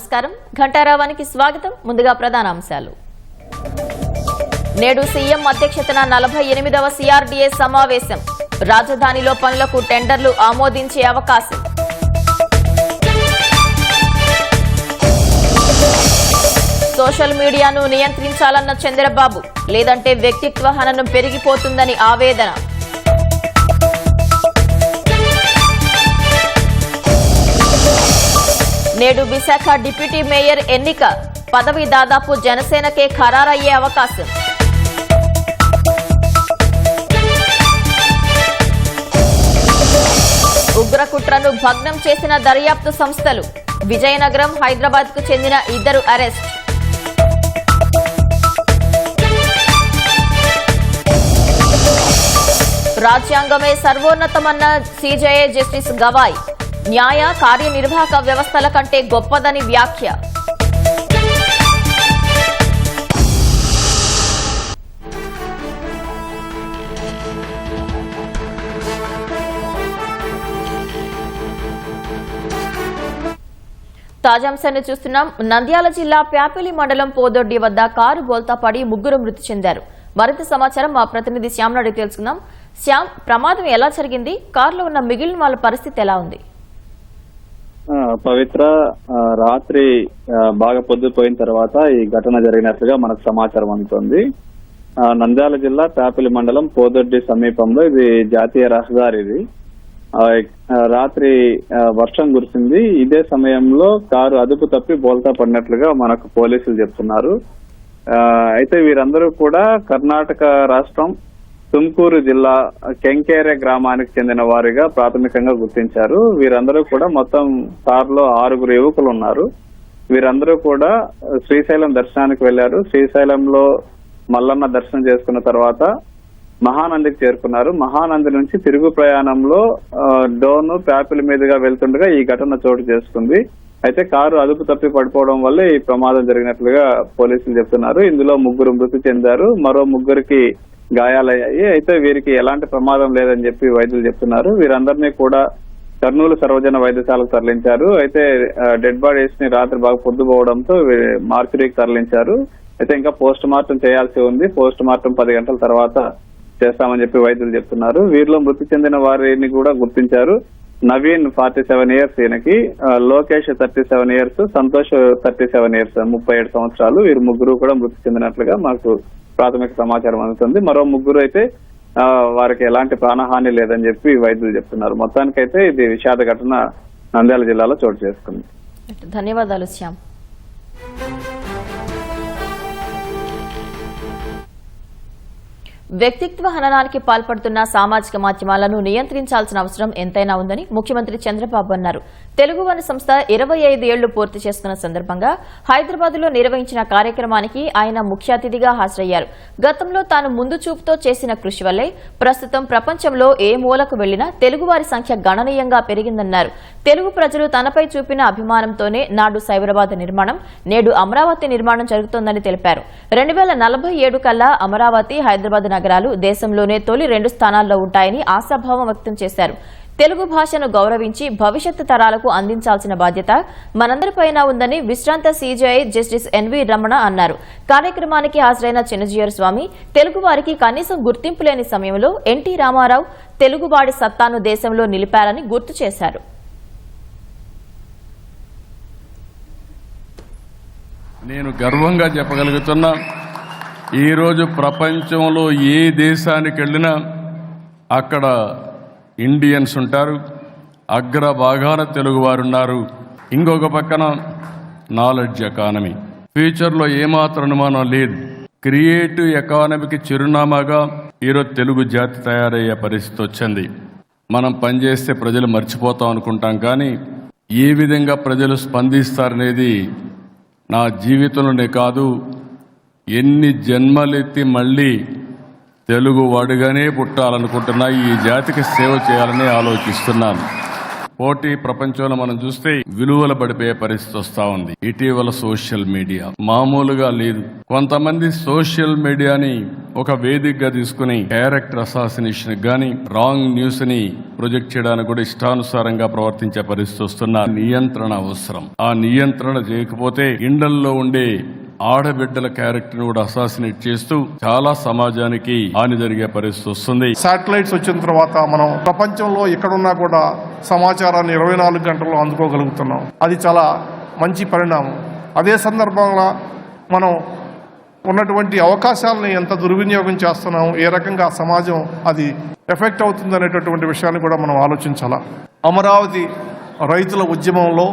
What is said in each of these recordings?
నమస్కారం. ఘంటారావానికి స్వాగతం. ముందుగా ప్రధాన అంశాలు. నేడు సీఎం అధ్యక్షతన 48వ సిఆర్డీఏ సమావేశం. రాజధానిలో పనులకు టెండర్లు ఆమోదించే అవకాశం. సోషల్ మీడియాను నియంత్రించాలన్న చంద్రబాబు, లేదంటే వ్యక్తిత్వ హననం పెరిగిపోతుందని ఆవేదన. నేడు విశాఖ డిప్యూటీ మేయర్ ఎన్నిక. పదవి దాదాపు జనసేనకే ఖరారయ్యే అవకాశం. ఉగ్రకుట్రను భగ్నం చేసిన దర్యాప్తు సంస్థలు. విజయనగరం, హైదరాబాద్ కు చెందిన 2 అరెస్ట్. రాజ్యాంగమే సర్వోన్నతమన్న సీజేఐ జస్టిస్ గవాయ్. న్యాయ కార్యనిర్వాహక వ్యవస్థల కంటే గొప్పదని వ్యాఖ్య. తాజాంశాన్ని చూస్తున్నాం. నంద్యాల జిల్లా ప్యాపిలి మండలం పోదొడ్డి వద్ద కారు బోల్తా పడి 3 మృతి చెందారు. మరింత సమాచారం మా ప్రతినిధి శ్యామ్ నాయుడు తెలుసుకుందాం. శ్యామ్, ప్రమాదం ఎలా జరిగింది? కారులో ఉన్న మిగిలిన వాళ్ళ పరిస్థితి ఎలా ఉంది? పవిత్ర, రాత్రి బాగా పొద్దుపోయిన తర్వాత ఈ ఘటన జరిగినట్లుగా మనకు సమాచారం అందుతోంది. నంద్యాల జిల్లా ప్యాపిలి మండలం పోదొడ్డి సమీపంలో ఇది జాతీయ రహదారి. ఇది రాత్రి వర్షం కురిసింది. ఇదే సమయంలో కారు అదుపు తప్పి బోల్తా పడినట్లుగా మనకు పోలీసులు చెప్తున్నారు. అయితే వీరందరూ కూడా కర్ణాటక రాష్ట్రం తుమ్కూరు జిల్లా కెంకేరె గ్రామానికి చెందిన వారిగా ప్రాథమికంగా గుర్తించారు. వీరందరూ కూడా మొత్తం కారులో 6 యువకులు ఉన్నారు. వీరందరూ కూడా శ్రీశైలం దర్శనానికి వెళ్లారు. శ్రీశైలంలో మల్లన్న దర్శనం చేసుకున్న తర్వాత మహానందికి చేరుకున్నారు. మహానంది నుంచి తిరుగు ప్రయాణంలో డోను ప్యాపిలి మీదుగా వెళ్తుండగా ఈ ఘటన చోటు చేసుకుంది. అయితే కారు అదుపు తప్పి పడిపోవడం వల్ల ఈ ప్రమాదం జరిగినట్లుగా పోలీసులు చెప్తున్నారు. ఇందులో 3 మృతి చెందారు, మరో 3కి గాయాలయ్యాయి. అయితే వీరికి ఎలాంటి ప్రమాదం లేదని చెప్పి వైద్యులు చెప్తున్నారు. వీరందరినీ కూడా కర్నూలు సర్వజన వైద్యశాలకు తరలించారు. అయితే డెడ్ బాడీస్ ని రాత్రి బాగా పొద్దుపోవడంతో మార్చురీకి తరలించారు. అయితే ఇంకా పోస్ట్ మార్టం చేయాల్సి ఉంది. పోస్ట్ మార్టం 10 గంటల తర్వాత చేస్తామని చెప్పి వైద్యులు చెప్తున్నారు. వీరిలో మృతి చెందిన వారిని కూడా గుర్తించారు. నవీన్ 47 ఇయర్స్, ఈయనకి లోకేష్ 37 ఇయర్స్, సంతోష్ 37 ఇయర్స్, 37 సంవత్సరాలు. వీరు 3 కూడా మృతి చెందినట్లుగా మాకు ప్రాథమిక సమాచారం అందుతుంది. మరో 3 అయితే వారికి ఎలాంటి ప్రాణహాని లేదని చెప్పి వైద్యులు చెప్తున్నారు. మొత్తానికైతే ఇది విషాద ఘటన నంద్యాల జిల్లాలో చోటు చేసుకుంది. ధన్యవాదాలు శ్యామ్. వ్యక్తిత్వ హననానికి పాల్పడుతున్న సామాజిక మాధ్యమాలను నియంత్రించాల్సిన అవసరం ఎంతైనా ఉందని ముఖ్యమంత్రి చంద్రబాబు అన్నారు. తెలుగు వన్ సంస్థ 25 ఏళ్లు పూర్తి చేసుకున్న సందర్భంగా హైదరాబాద్ లో నిర్వహించిన కార్యక్రమానికి ఆయన ముఖ్య అతిథిగా హాజరయ్యారు. గతంలో తాను ముందు చూపుతో చేసిన కృషి వల్లే ప్రస్తుతం ప్రపంచంలో ఏ మూలకు వెళ్లినా తెలుగువారి సంఖ్య గణనీయంగా పెరిగిందన్నారు. తెలుగు ప్రజలు తనపై చూపిన అభిమానంతోనే నాడు సైబరాబాద్ నిర్మాణం, నేడు అమరావతి నిర్మాణం జరుగుతోందని తెలిపారు. 2047 కల్లా అమరావతి, హైదరాబాద్ నగరాలు దేశంలోనే తొలి 2 స్థానాల్లో ఉంటాయని ఆశాభావం వ్యక్తం చేశారు. తెలుగు భాషను గౌరవించి భవిష్యత్తు తరాలకు అందించాల్సిన బాధ్యత మనందరిపైన ఉందని విశ్రాంత సీజేఐ జస్టిస్ ఎన్వి రమణ అన్నారు. కార్యక్రమానికి హాజరైన చిన్నజీయర్ స్వామి, తెలుగువారికి కనీసం గుర్తింపు లేని సమయంలో ఎన్టీ రామారావు తెలుగువాడి సత్తాను దేశంలో నిలిపారని గుర్తు చేశారు. నేను గర్వంగా చెప్పగలుగుతున్నా, ఈరోజు ప్రపంచంలో ఏ దేశానికి వెళ్ళినా అక్కడ ఇండియన్స్ ఉంటారు, అగ్రభాగాన తెలుగువారున్నారు. ఇంకొక పక్కన నాలెడ్జ్ ఎకానమీ. ఫ్యూచర్లో ఏమాత్రం అనుమానం లేదు, క్రియేటివ్ ఎకానమీకి చిరునామాగా ఈరోజు తెలుగు జాతి తయారయ్యే పరిస్థితి వచ్చింది. మనం పనిచేస్తే ప్రజలు మర్చిపోతాం అనుకుంటాం, కానీ ఏ విధంగా ప్రజలు స్పందిస్తారనేది నా జీవితంలోనే కాదు, ఎన్ని జన్మలెత్తి మళ్ళీ తెలుగు వాడుగానే పుట్టాలనుకుంటున్నా, ఈ జాతికి సేవ చేయాలని ఆలోచిస్తున్నాను. పోటీ ప్రపంచంలో మనం చూస్తే విలువలు పడిపోయే పరిస్థితి వస్తూ ఉంది. ఇటీవల సోషల్ మీడియా మామూలుగా లేదు. కొంతమంది సోషల్ మీడియాని ఒక వేదికగా తీసుకుని క్యారెక్టర్ అసాసినేషన్ గాని రాంగ్ న్యూస్ ని ప్రొజెక్ట్ చేయడానికి కూడా ఇష్టానుసారంగా ప్రవర్తించే పరిస్థితి వస్తున్న నియంత్రణ అవసరం. ఆ నియంత్రణ చేయకపోతే ఇండల్లో ఉండే ఆడబిడ్డల క్యారెక్టర్ కూడా అసాసినేట్ చేస్తూ చాలా సమాజానికి హాని జరిగే పరిస్థితి వస్తుంది. శాటిలైట్స్ వచ్చిన తర్వాత మనం ప్రపంచంలో ఎక్కడున్నా కూడా సమాచారాన్ని 24 గంటల్లో అందుకోగలుగుతున్నాం. అది చాలా మంచి పరిణామం. అదే సందర్భంలో మనం ఉన్నటువంటి అవకాశాలని ఎంత దుర్వినియోగం చేస్తున్నాం, ఏ రకంగా సమాజం అది ఎఫెక్ట్ అవుతుంది అనేటటువంటి విషయాన్ని కూడా మనం ఆలోచించాలా. అమరావతి రైతుల ఉద్యమంలో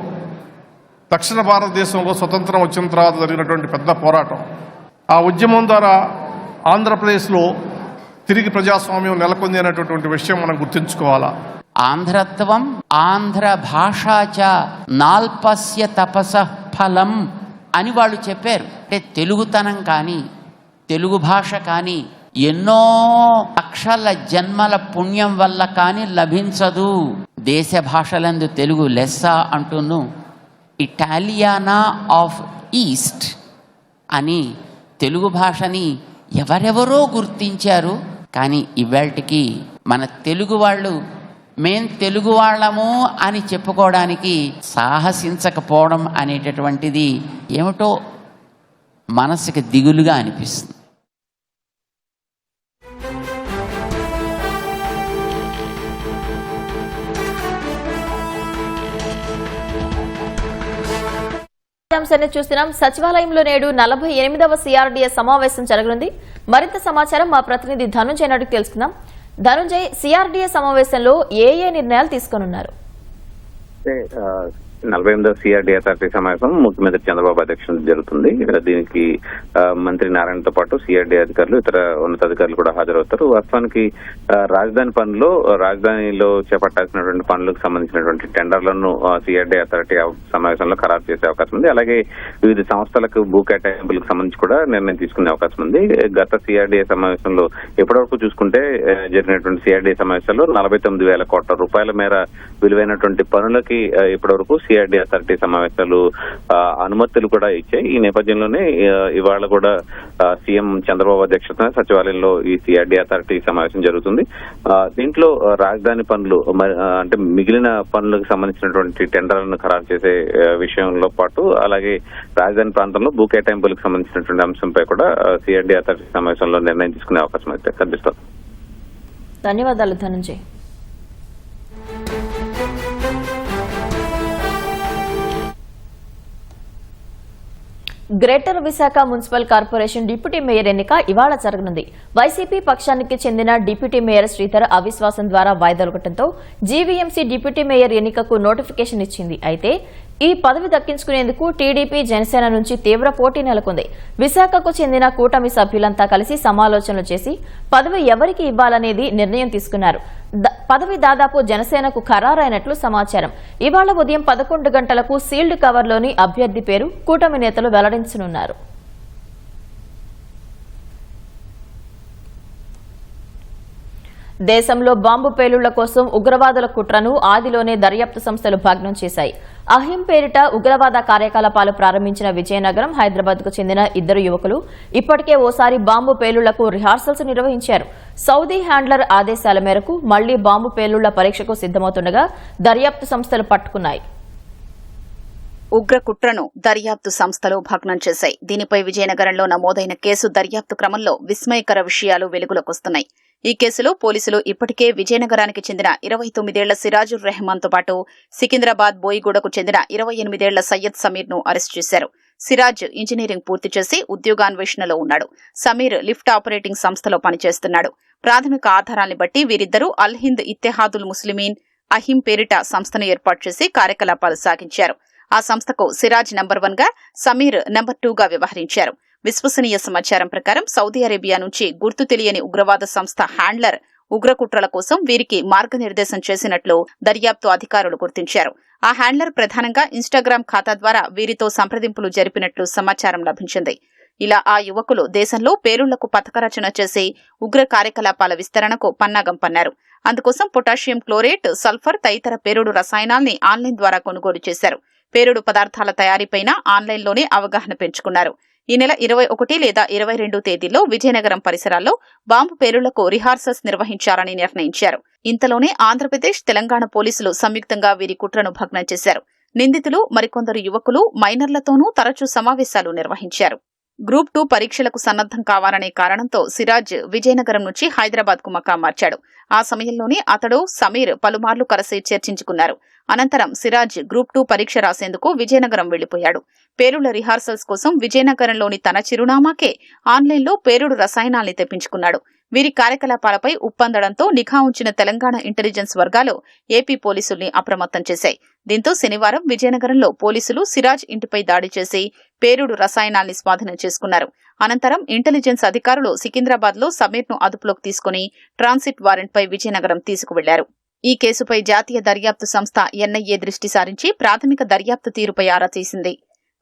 దక్షిణ భారతదేశంలో స్వతంత్రం వచ్చిన తర్వాత జరిగినటువంటి పెద్ద పోరాటం, ఆ ఉద్యమం ద్వారా ఆంధ్రప్రదేశ్లో తిరిగి ప్రజాస్వామ్యం నెలకొంది అనేటటువంటి విషయం మనం గుర్తుంచుకోవాలా. ఆంధ్రత్వం ఆంధ్ర భాషాచ నాల్పస్య తపస ఫలం అని వాళ్ళు చెప్పారు. అంటే తెలుగుతనం కానీ తెలుగు భాష కానీ ఎన్నో లక్షల జన్మల పుణ్యం వల్ల కానీ లభించదు. దేశ భాషలందు తెలుగు లెస్స అంటును. ఇటాలియానా ఆఫ్ ఈస్ట్ అని తెలుగు భాషని ఎవరెవరో గుర్తించారు. కానీ ఇవాళకి మన తెలుగు వాళ్ళు మేం తెలుగు వాళ్ళము అని చెప్పుకోవడానికి సాహసించకపోవడం అనేటటువంటిది ఏమిటో మనసుకి దిగులుగా అనిపిస్తుంది. అంశాన్ని చూస్తున్నాం. సచివాలయంలో నేడు 48వ సిఆర్డీఎస్ సమావేశం జరగనుంది. మరింత సమాచారం మా ప్రతినిధి ధనుంజయ్ నాయుడుకు తెలుసుకుందాం. ధనుంజయ్, సిఆర్డీఎస్ సమావేశంలో ఏ నిర్ణయాలు తీసుకోనున్నారు? 48వ సిఆర్డీ అథారిటీ సమావేశం ముఖ్యమంత్రి చంద్రబాబు అధ్యక్షతన జరుగుతుంది. దీనికి మంత్రి నారాయణతో పాటు సిఆర్డీ అధికారులు, ఇతర ఉన్నతాధికారులు కూడా హాజరవుతారు. వాస్తవానికి రాజధానిలో చేపట్టాల్సినటువంటి పనులకు సంబంధించినటువంటి టెండర్లను సిఆర్డీ అథారిటీ సమావేశంలో ఖరారు చేసే అవకాశం ఉంది. అలాగే వివిధ సంస్థలకు భూ కేటాయింపులకు సంబంధించి కూడా నిర్ణయం తీసుకునే అవకాశం ఉంది. గత సిఆర్డీ సమావేశంలో ఇప్పటివరకు చూసుకుంటే జరిగినటువంటి సిఆర్డీ సమావేశంలో 49,000 కోట్ల రూపాయల మేర విలువైనటువంటి పనులకి ఇప్పటివరకు సిఆర్డీ అథారిటీ సమావేశాలు అనుమతులు కూడా ఇచ్చాయి. ఈ నేపథ్యంలోనే ఇవాళ కూడా సీఎం చంద్రబాబు అధ్యక్షతన సచివాలయంలో ఈ సిఆర్డీ అథారిటీ సమావేశం జరుగుతుంది. దీంట్లో రాజధాని పనులు అంటే మిగిలిన పనులకు సంబంధించినటువంటి టెండర్లను ఖరారు చేసే విషయంలో పాటు అలాగే రాజధాని ప్రాంతంలో భూ కేటాయింపులకు సంబంధించినటువంటి అంశంపై కూడా సిఆర్డీ అథారిటీ సమావేశంలో నిర్ణయం తీసుకునే అవకాశం అయితే కనిపిస్తుంది. ధన్యవాదాలు Dhananjay. Greater Visakha municipal corporation deputy mayor ఎన్నిక ఇవాళ జరగనుంది. వైసీపీ పక్షానికి చెందిన డిప్యూటీ మేయర్ శ్రీధర్ అవిశ్వాసం ద్వారా వాయిదాలుగటంతో జీవీఎంసీ డిప్యూటీ మేయర్ ఎన్నికకు నోటిఫికేషన్ ఇచ్చింది. అయితే ఈ పదవి దక్కించుకునేందుకు టీడీపీ, జనసేన నుంచి తీవ్ర పోటీ నెలకొంది. విశాఖకు చెందిన కూటమి సభ్యులంతా కలిసి సమాలోచనలు చేసి పదవి ఎవరికి ఇవ్వాలనేది నిర్ణయం తీసుకున్నారు. పదవి దాదాపు జనసేనకు ఖరారైనట్లు సమాచారం. ఇవాళ ఉదయం 11 గంటలకు సీల్డ్ కవర్లోని అభ్యర్థి పేరు కూటమి నేతలు వెల్లడించనున్నారు. దేశంలో బాంబు పేలుళ్ల కోసం ఉగ్రవాదుల కుట్రను ఆదిలోనే దర్యాప్తు సంస్థలు భగ్నం చేశాయి. అహిం పేరిట ఉగ్రవాద కార్యకలాపాలు ప్రారంభించిన విజయనగరం, హైదరాబాద్ కు చెందిన 2 యువకులు ఇప్పటికే ఓసారి బాంబు పేలుళ్లకు రిహార్సల్స్ నిర్వహించారు. సౌదీ హ్యాండ్లర్ ఆదేశాల మేరకు మళ్లీ బాంబు పేలుళ్ల పరీక్షకు సిద్దమవుతుండగా దర్యాప్తు సంస్థలు పట్టుకున్నాయి. ఉగ్ర కుట్రను దర్యాప్తు సంస్థలు భగ్నం చేశాయి. దీనిపై విజయనగరంలో నమోదైన కేసు దర్యాప్తు క్రమంలో విస్మయకర విషయాలు వెలుగులోకొస్తున్నాయి. ఈ కేసులో పోలీసులు ఇప్పటికే విజయనగరానికి చెందిన 29 ఏళ్ల సిరాజుర్ రెహమాన్ తో పాటు సికింద్రాబాద్, బోయిగూడకు చెందిన 28 ఏళ్ల సయ్యద్ సమీర్ ను అరెస్టు చేశారు. సిరాజ్ ఇంజనీరింగ్ పూర్తి చేసి ఉద్యోగాన్వేషణలో ఉన్నాడు. సమీర్ లిఫ్ట్ ఆపరేటింగ్ సంస్థలో పనిచేస్తున్నాడు. ప్రాథమిక ఆధారాల్ని బట్టి వీరిద్దరూ అల్ హింద్ ఇత్తెహాదుల్ ముస్లిమీన్ అహిం పేరిట సంస్థను ఏర్పాటు చేసి కార్యకలాపాలు సాగించారు. ఆ సంస్థకు సిరాజ్ నంబర్ 1 గా, సమీర్ నంబర్ 2 గా వ్యవహరించారు. విశ్వసనీయ సమాచారం ప్రకారం సౌదీ అరేబియా నుంచి గుర్తు తెలియని ఉగ్రవాద సంస్థ హ్యాండ్లర్ ఉగ్రకుట్రల కోసం వీరికి మార్గనిర్దేశం చేసినట్లు దర్యాప్తు అధికారులు గుర్తించారు. ఆ హ్యాండ్లర్ ప్రధానంగా ఇన్స్టాగ్రామ్ ఖాతా ద్వారా వీరితో సంప్రదింపులు జరిపినట్లు సమాచారం లభించింది. ఇలా ఆ యువకులు దేశంలో పేలుళ్లకు పథకరచన చేసి ఉగ్ర కార్యకలాపాల విస్తరణకు పన్నాగం పన్నారు. అందుకోసం పొటాషియం క్లోరేట్, సల్ఫర్ తదితర పేలుడు రసాయనాల్ని ఆన్లైన్ ద్వారా కొనుగోలు చేశారు. పేలుడు పదార్థాల తయారీపైన ఆన్లైన్లోనే అవగాహన పెంచుకున్నారు. ఈ నెల 21 లేదా 22 తేదీల్లో విజయనగరం పరిసరాల్లో బాంబు పేలుళ్లకు రిహార్సల్స్ నిర్వహించాలని నిర్ణయించారు. ఇంతలోనే ఆంధ్రప్రదేశ్, తెలంగాణ పోలీసులు సంయుక్తంగా వీరి కుట్రను భగ్నం చేశారు. నిందితులు మరికొందరు యువకులు మైనర్లతోనూ తరచూ సమావేశాలు నిర్వహించారు. గ్రూప్ 2 పరీక్షలకు సన్నద్దం కావాలనే కారణంతో సిరాజ్ విజయనగరం నుంచి హైదరాబాద్ కు మకా మార్చాడు. ఆ సమయంలోనే అతడు, సమీర్ పలుమార్లు కలిసి చర్చించుకున్నారు. అనంతరం సిరాజ్ గ్రూప్ 2 పరీక్ష రాసేందుకు విజయనగరం వెళ్లిపోయాడు. పేలుళ్ల రిహార్సల్స్ కోసం విజయనగరంలోని తన చిరునామాకే ఆన్లైన్లో పేలుడు రసాయనాల్ని తెప్పించుకున్నాడు. వీరి కార్యకలాపాలపై ఉప్పందడంతో నిఘా ఉంచిన తెలంగాణ ఇంటెలిజెన్స్ వర్గాలు ఏపీ పోలీసుల్ని అప్రమత్తం చేశాయి. దీంతో శనివారం విజయనగరంలో పోలీసులు సిరాజ్ ఇంటిపై దాడి చేసి పేలుడు రసాయనాల్ని స్వాధీనం చేసుకున్నారు. అనంతరం ఇంటెలిజెన్స్ అధికారులు సికింద్రాబాద్లో సమీర్ను అదుపులోకి తీసుకుని ట్రాన్సిట్ వారెంట్పై విజయనగరం తీసుకువెళ్లారు. ఈ కేసుపై జాతీయ దర్యాప్తు సంస్థ ఎన్ఐఏ దృష్టి సారించి ప్రాథమిక దర్యాప్తు తీరుపై ఆరా తీసింది.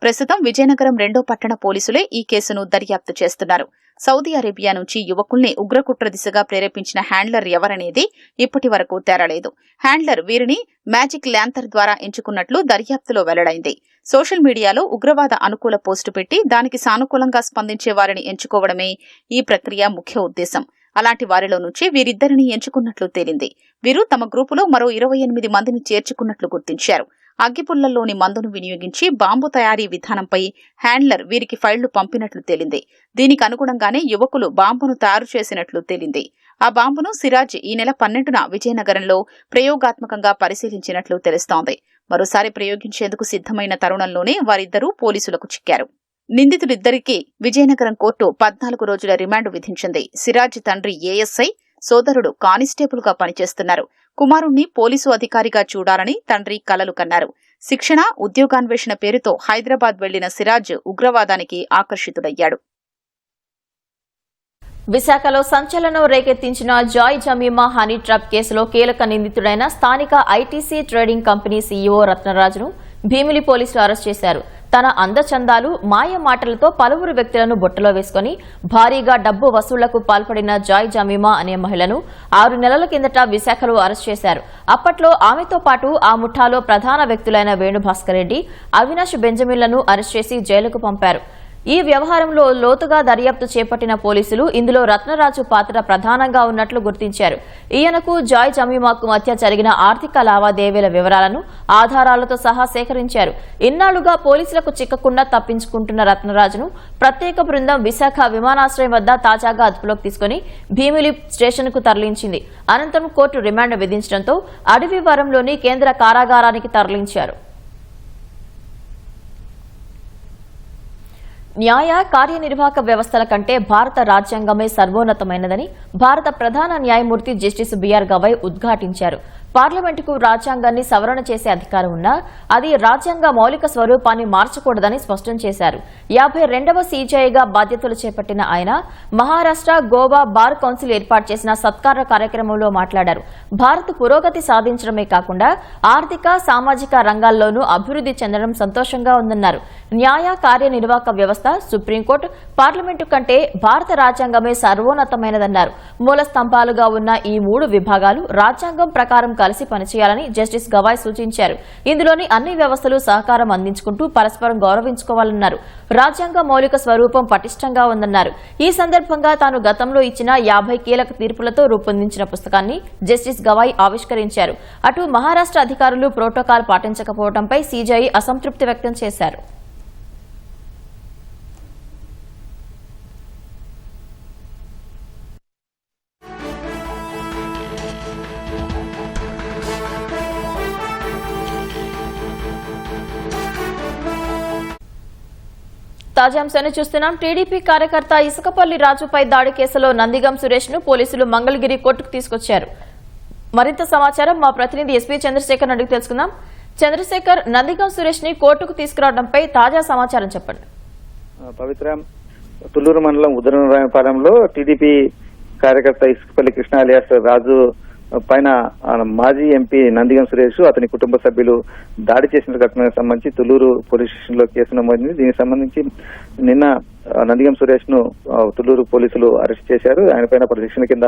ప్రస్తుతం విజయనగరం 2వ పట్టణ పోలీసులే ఈ కేసును దర్యాప్తు చేస్తున్నారు. సౌదీ అరేబియా నుంచి యువకుల్ని ఉగ్రకుట్ర దిశగా ప్రేరేపించిన హ్యాండ్లర్ ఎవరనేది ఇప్పటి వరకు తేరలేదు. హ్యాండ్లర్ వీరిని మ్యాజిక్ ల్యాంతర్ ద్వారా ఎంచుకున్నట్లు దర్యాప్తులో వెల్లడైంది. సోషల్ మీడియాలో ఉగ్రవాద అనుకూల పోస్టు పెట్టి దానికి సానుకూలంగా స్పందించే వారిని ఎంచుకోవడమే ఈ ప్రక్రియ ముఖ్య ఉద్దేశం. అలాంటి వారిలో నుంచి వీరిద్దరిని ఎంచుకున్నట్లు తేలింది. వీరు తమ గ్రూపులో మరో 28 మందిని చేర్చుకున్నట్లు గుర్తించారు. అగ్గిపుల్లల్లోని మందును వినియోగించి బాంబు తయారీ విధానంపై హ్యాండ్లర్ వీరికి ఫైళ్లు పంపినట్లు తేలింది. దీనికి అనుగుణంగానే యువకులు బాంబును తయారు చేసినట్లు తేలింది. ఆ బాంబును సిరాజ్ ఈ నెల 12న విజయనగరంలో ప్రయోగాత్మకంగా పరిశీలించినట్లు తెలుస్తోంది. మరోసారి ప్రయోగించేందుకు సిద్ధమైన తరుణంలోనే వారిద్దరూ పోలీసులకు చిక్కారు. నిందితులిద్దరికీ విజయనగరం కోర్టు 14 రోజుల రిమాండ్ విధించింది. సిరాజ్ తండ్రి ఏఎస్ఐ, సోదరుడు కానిస్టేబుల్ గా పనిచేస్తున్నారు. కుమారుణ్ణి పోలీసు అధికారిగా చూడాలని తండ్రి కలలు కన్నారు. శిక్షణ, ఉద్యోగాన్వేషణ పేరుతో హైదరాబాద్ వెళ్లిన సిరాజ్ ఉగ్రవాదానికి ఆకర్షితుడయ్యాడు. విశాఖలో సంచలనం రేకెత్తించిన జాయ్ జమీమా హనీ ట్రాప్ కేసులో కీలక నిందితుడైన స్థానిక ఐటీసీ ట్రేడింగ్ కంపెనీ సీఈఓ రత్నరాజును భీమిలి పోలీసులు అరెస్ట్ చేశారు. తన అందచందాలు, మాయ మాటలతో పలువురు వ్యక్తులను బుట్టలో వేసుకుని భారీగా డబ్బు వసూళ్లకు పాల్పడిన జాయ్ జమీమా అనే మహిళను 6 నెలల కిందట విశాఖలో అరెస్ట్ చేశారు. అప్పట్లో ఆమెతో పాటు ఆ ముఠాలో ప్రధాన వ్యక్తులైన వేణుభాస్కర్ రెడ్డి, అవినాష్ బెంజమిన్లను అరెస్ట్ చేసి జైలుకు పంపారు. ఈ వ్యవహారంలో లోతుగా దర్యాప్తు చేపట్టిన పోలీసులు ఇందులో రత్నరాజు పాత్ర ప్రధానంగా ఉన్నట్లు గుర్తించారు. ఈయనకు జాయ్ జమీమాకు మధ్య జరిగిన ఆర్థిక లావాదేవీల వివరాలను ఆధారాలతో సహా సేకరించారు. ఇన్నాళ్లుగా పోలీసులకు చిక్కకుండా తప్పించుకుంటున్న రత్నరాజును ప్రత్యేక బృందం విశాఖ విమానాశ్రయం వద్ద తాజాగా అదుపులోకి తీసుకుని భీమిలి స్టేషన్కు తరలించింది. అనంతరం కోర్టు రిమాండ్ విధించడంతో అడవివరంలోని కేంద్ర కారాగారానికి తరలించారు. న్యాయ కార్యనిర్వాహక వ్యవస్థల కంటే భారత రాజ్యాంగమే సర్వోన్నతమైనదని భారత ప్రధాన న్యాయమూర్తి జస్టిస్ బిఆర్ గవై ఉద్ఘాటించారు. పార్లమెంటుకు రాజ్యాంగాన్ని సవరణ చేసే అధికారం ఉన్నా అది రాజ్యాంగ మౌలిక స్వరూపాన్ని మార్చకూడదని స్పష్టం చేశారు. 52వ సీజేఐగా బాధ్యతలు చేపట్టిన ఆయన మహారాష్ట్ర, గోవా బార్ కౌన్సిల్ ఏర్పాటు చేసిన సత్కార కార్యక్రమంలో మాట్లాడారు. భారత్ పురోగతి సాధించడమే కాకుండా ఆర్థిక, సామాజిక రంగాల్లోనూ అభివృద్ధి చెందడం సంతోషంగా ఉందన్నారు. న్యాయ కార్యనిర్వాహక వ్యవస్థ, సుప్రీంకోర్టు, పార్లమెంటు కంటే భారత రాజ్యాంగమే సర్వోన్నతమైనదన్నారు. మూల స్తంభాలుగా ఉన్న ఈ 3 విభాగాలు రాజ్యాంగం ప్రకారం కలిసి పనిచేయాలని జస్టిస్ గవాయ్ సూచించారు. ఇందులోని అన్ని వ్యవస్థలు సహకారం అందించుకుంటూ పరస్పరం గౌరవించుకోవాలన్నారు. రాజ్యాంగ మౌలిక స్వరూపం పటిష్టంగా ఉందన్నారు. ఈ సందర్భంగా తాను గతంలో ఇచ్చిన 50 కీలక తీర్పులతో రూపొందించిన పుస్తకాన్ని జస్టిస్ గవాయ్ ఆవిష్కరించారు. అటు మహారాష్ట్ర అధికారులు ప్రోటోకాల్ పాటించకపోవడంపై సీజేఐ అసంతృప్తి వ్యక్తం చేశారు. తాజా అంశాన్ని చూస్తున్నాం. టీడీపీ కార్యకర్త ఇసుకపల్లి రాజుపై దాడి కేసులో నందిగం సురేష్ ను పోలీసులు మంగళగిరి కోర్టుకు తీసుకొచ్చారు. మరింత సమాచారం మా ప్రతినిధి ఎస్పీ చంద్రశేఖర్ అడిగి తెలుసుకుందాం. చంద్రశేఖర్, నందిగం సురేష్ ని కోర్టుకు తీసుకురావడంపై తాజా సమాచారం చెప్పండి. పవిత్ర, తుళ్లూరు మండలం ఉదయనారాయణపాలెంలో టీడీపీ కార్యకర్త ఇసుకపల్లి కృష్ణ అలియాస్ రాజు పైన మాజీ ఎంపీ నందిగం సురేష్, అతని కుటుంబ సభ్యులు దాడి చేసిన ఘటనకు సంబంధించి తుళ్లూరు పోలీస్ స్టేషన్ లో కేసు నమోదైంది. దీనికి సంబంధించి నిన్న నందిగం సురేష్ ను తుళ్లూరు పోలీసులు అరెస్ట్ చేశారు. ఆయన పైన ప్రదక్షిణ కింద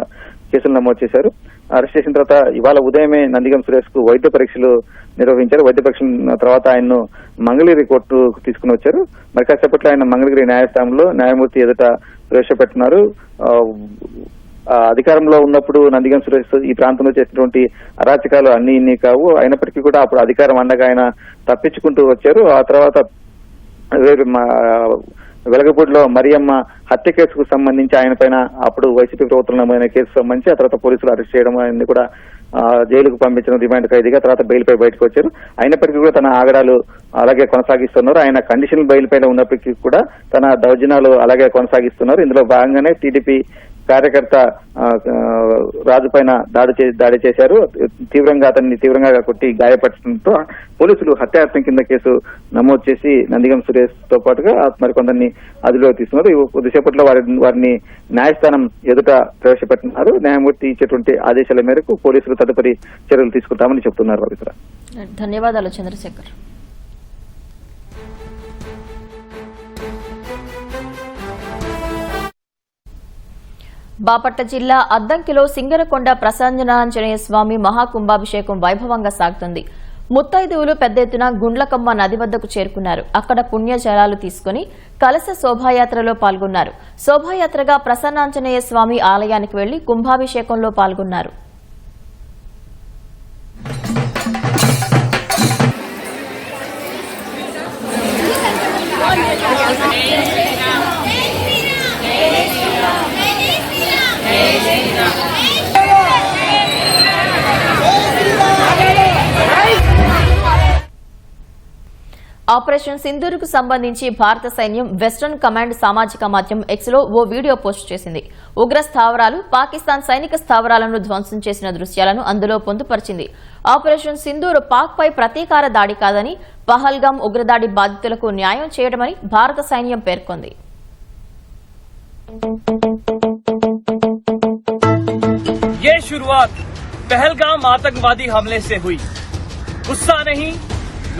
కేసులు నమోదు చేశారు. అరెస్ట్ చేసిన తర్వాత ఇవాళ ఉదయమే నందిగం సురేష్ కు వైద్య పరీక్షలు నిర్వహించారు. వైద్య పరీక్షల తర్వాత ఆయన్ను మంగళగిరి కోర్టుకు తీసుకుని వచ్చారు. మరి కాసేపట్లో ఆయన మంగళగిరి న్యాయస్థానంలో న్యాయమూర్తి ఎదుట ప్రవేశపెట్టున్నారు. అధికారంలో ఉన్నప్పుడు నందిగం సురేష్ ఈ ప్రాంతంలో చేసినటువంటి అరాచకాలు అన్ని ఇన్ని కావు. అయినప్పటికీ కూడా అప్పుడు అధికారం అండగా ఆయన తప్పించుకుంటూ వచ్చారు. ఆ తర్వాత వెలగపూడిలో మరియమ్మ హత్య కేసుకు సంబంధించి ఆయన పైన అప్పుడు వైసీపీ ప్రభుత్వం నమోదైన కేసుకు సంబంధించి ఆ తర్వాత పోలీసులు అరెస్ట్ చేయడం అనేది కూడా జైలుకు పంపించిన రిమాండ్ ఖైదీగా తర్వాత బెయిల్ పై బయటకు వచ్చారు. అయినప్పటికీ కూడా తన ఆగడాలు అలాగే కొనసాగిస్తున్నారు. ఆయన కండిషనల్ బెయిల్ పైన ఉన్నప్పటికీ కూడా తన దౌర్జన్యాలు అలాగే కొనసాగిస్తున్నారు. ఇందులో భాగంగానే టీడీపీ కార్యకర్త రాజు పైన దాడి చేశారు. అతన్ని తీవ్రంగా కొట్టి గాయపరచడంతో పోలీసులు హత్యాయత్నం కింద కేసు నమోదు చేసి నందిగం సురేష్ తో పాటుగా మరికొందరిని అదుపులోకి తీసుకున్నారు. కొద్దిసేపట్లో వారిని న్యాయస్థానం ఎదుట ప్రవేశపెట్టినారు. న్యాయమూర్తి ఇచ్చేటువంటి ఆదేశాల మేరకు పోలీసులు తదుపరి చర్యలు తీసుకుంటామని చెప్తున్నారు. పవిత్ర, ధన్యవాదాలు చంద్రశేఖర్. బాపట్ల జిల్లా అద్దంకిలో సింగరకొండ ప్రసన్నాంజనేయ స్వామి మహాకుంభాభిషేకం వైభవంగా సాగుతుంది. ముత్తైదువులు పెద్ద ఎత్తున గుండ్లకమ్మ నది వద్దకు చేరుకున్నారు. అక్కడ పుణ్యజలాలు తీసుకుని కలశ శోభాయాత్రలో పాల్గొన్నారు. శోభాయాత్రగా ప్రసన్నాంజనేయ స్వామి ఆలయానికి వెళ్లి కుంభాభిషేకంలో పాల్గొన్నారు. ఆపరేషన్ సింధూర్కు సంబంధించి భారత సైన్యం వెస్టర్న్ కమాండ్ సామాజిక మాధ్యమం ఎక్స్లో ఓ వీడియో పోస్టు చేసింది. ఉగ్ర స్థావరాలు, పాకిస్తాన్ సైనిక స్థావరాలను ధ్వంసం చేసిన దృశ్యాలను అందులో పొందుపరిచింది. ఆపరేషన్ సింధూర్ పాక్ పై ప్రతీకార దాడి కాదని, పహల్గాం ఉగ్రదాడి బాధితులకు న్యాయం చేయడమని భారత సైన్యం పేర్కొంది. ये शुरुआत पहलगाम आतंकवादी हमले से हुई। गुस्सा नहीं,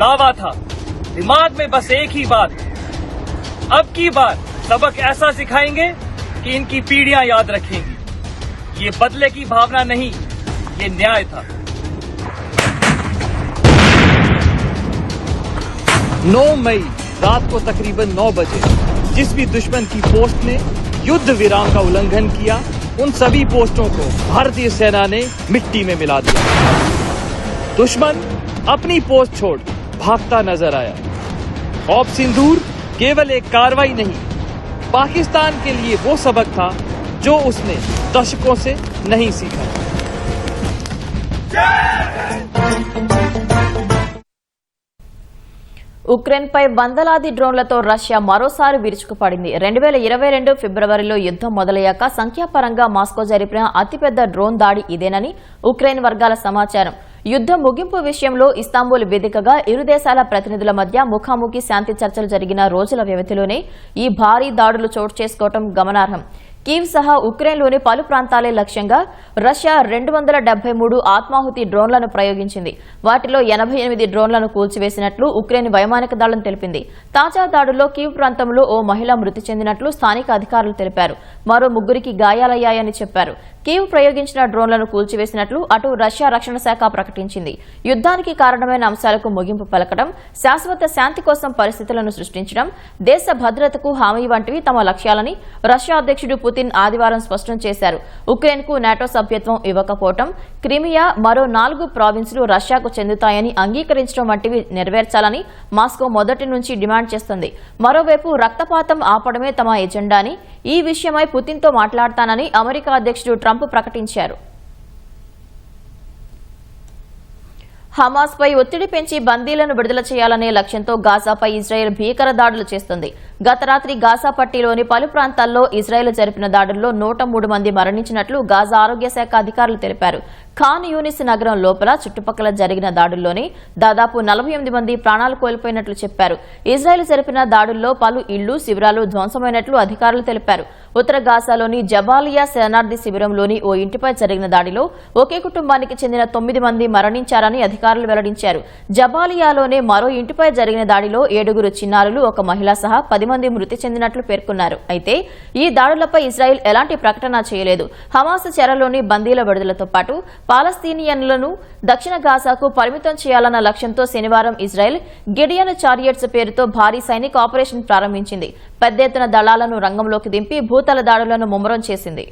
लावा था। दिमाग में बस एक ही बात, अब की बार सबक ऐसा सिखाएंगे कि इनकी पीढ़ियां याद रखेंगी। ये बदले की भावना नहीं, ये न्याय था। 9 मई रात को तकरीबन 9 बजे जिस भी दुश्मन की पोस्ट ने युद्ध विराम का उल्लंघन किया, उन सभी पोस्टों को भारतीय सेना ने मिट्टी में मिला दिया। दुश्मन अपनी पोस्ट छोड़ भागता नजर आया। ऑप सिंदूर केवल एक कार्रवाई नहीं, पाकिस्तान के लिए वो सबक था जो उसने दशकों से नहीं सीखा। ఉక్రెయిన్ పై వందలాది డ్రోన్లతో రష్యా మరోసారి విరుచుకుపడింది. 2022 ఫిబ్రవరిలో యుద్దం మొదలయ్యాక సంఖ్యాపరంగా మాస్కో జరిపిన అతిపెద్ద డ్రోన్ దాడి ఇదేనని ఉక్రెయిన్ వర్గాల సమాచారం. యుద్దం ముగింపు విషయంలో ఇస్తాంబుల్ వేదికగా ఇరు దేశాల ప్రతినిధుల మధ్య ముఖాముఖి శాంతి చర్చలు జరిగిన రోజుల వ్యవధిలోనే ఈ భారీ దాడులు చోటు చేసుకోవడం గమనార్హం. కీవ్ సహా ఉక్రెయిన్లోని పలు ప్రాంతాలే లక్ష్యంగా రష్యా 273 ఆత్మాహుతి డ్రోన్లను ప్రయోగించింది. వాటిలో 88 డ్రోన్లను కూల్చివేసినట్లు ఉక్రెయిన్ వైమానిక దళం తెలిపింది. తాజా దాడుల్లో కీవ్ ప్రాంతంలో ఓ మహిళ మృతి చెందినట్లు స్థానిక అధికారులు తెలిపారు. మరో 3 గాయాలయ్యాయని చెప్పారు. కీవ్ ప్రయోగించిన డ్రోన్లను కూల్చివేసినట్లు అటు రష్యా రక్షణ శాఖ ప్రకటించింది. యుద్ధానికి కారణమైన అంశాలకు ముగింపు పలకడం, శాశ్వత శాంతి కోసం పరిస్థితులను సృష్టించడం, దేశ భద్రతకు హామీ వంటివి తమ లక్ష్యాలని రష్యా అధ్యక్షుడు పుతిన్ ఆదివారం స్పష్టం చేశారు. ఉక్రెయిన్ కు నాటో సభ్యత్వం ఇవ్వకపోవడం, క్రిమియా, మరో 4 ప్రావిన్సులు రష్యాకు చెందుతాయని అంగీకరించడం వంటివి నెరవేర్చాలని మాస్కో మొదటి నుంచి డిమాండ్ చేస్తుంది. మరోవైపు రక్తపాతం ఆపడమే తమ ఎజెండా అని, ఈ విషయమై పుతిన్తో మాట్లాడతానని అమెరికా అధ్యక్షుడు ట్రంప్ ప్రకటించారు. హమాస్ పై ఒత్తిడి పెంచి బందీలను విడుదల చేయాలనే లక్ష్యంతో గాజాపై ఇజ్రాయెల్ భీకర దాడులు చేస్తుంది. గత రాత్రి గాజా పట్టీలోని పలు ప్రాంతాల్లో ఇజ్రాయెల్ జరిపిన దాడుల్లో 103 మంది మరణించినట్లు గాజా ఆరోగ్య శాఖ అధికారులు తెలిపారు. ఖాన్ యూనిస్ నగరం లోపల చుట్టుపక్కల జరిగిన దాడుల్లోనే దాదాపు 48 మంది ప్రాణాలు కోల్పోయినట్లు చెప్పారు. ఇజ్రాయెల్ జరిపిన దాడుల్లో పలు ఇళ్లు, శిబిరాలు ధ్వంసమైనట్లు అధికారులు తెలిపారు. ఉత్తర గాజాలోని జబాలియా శరణార్థి శిబిరంలోని ఓ ఇంటిపై జరిగిన దాడిలో ఒకే కుటుంబానికి చెందిన 9 మంది మరణించారని అధికారులు వెల్లడించారు. జబాలియాలోనే మరో ఇంటిపై జరిగిన దాడిలో 7 చిన్నారులు, ఒక మహిళ సహా 10 మంది మృతి చెందినట్లు పేర్కొన్నారు. అయితే ఈ దాడులపై ఇజ్రాయెల్ ఎలాంటి ప్రకటన చేయలేదు. హమాస్ చెరలోని బందీల విడుదలతో పాటు పాలస్తీనియన్లను దక్షిణ గాజాకు పరిమితం చేయాలన్న లక్ష్యంతో శనివారం ఇజ్రాయెల్ గిడియన్ చారియట్స్ పేరుతో భారీ సైనిక ఆపరేషన్ ప్రారంభించింది. పెద్ద ఎత్తున దళాలను రంగంలోకి దింపి భూతల దాడులను ముమ్మరం చేసింది.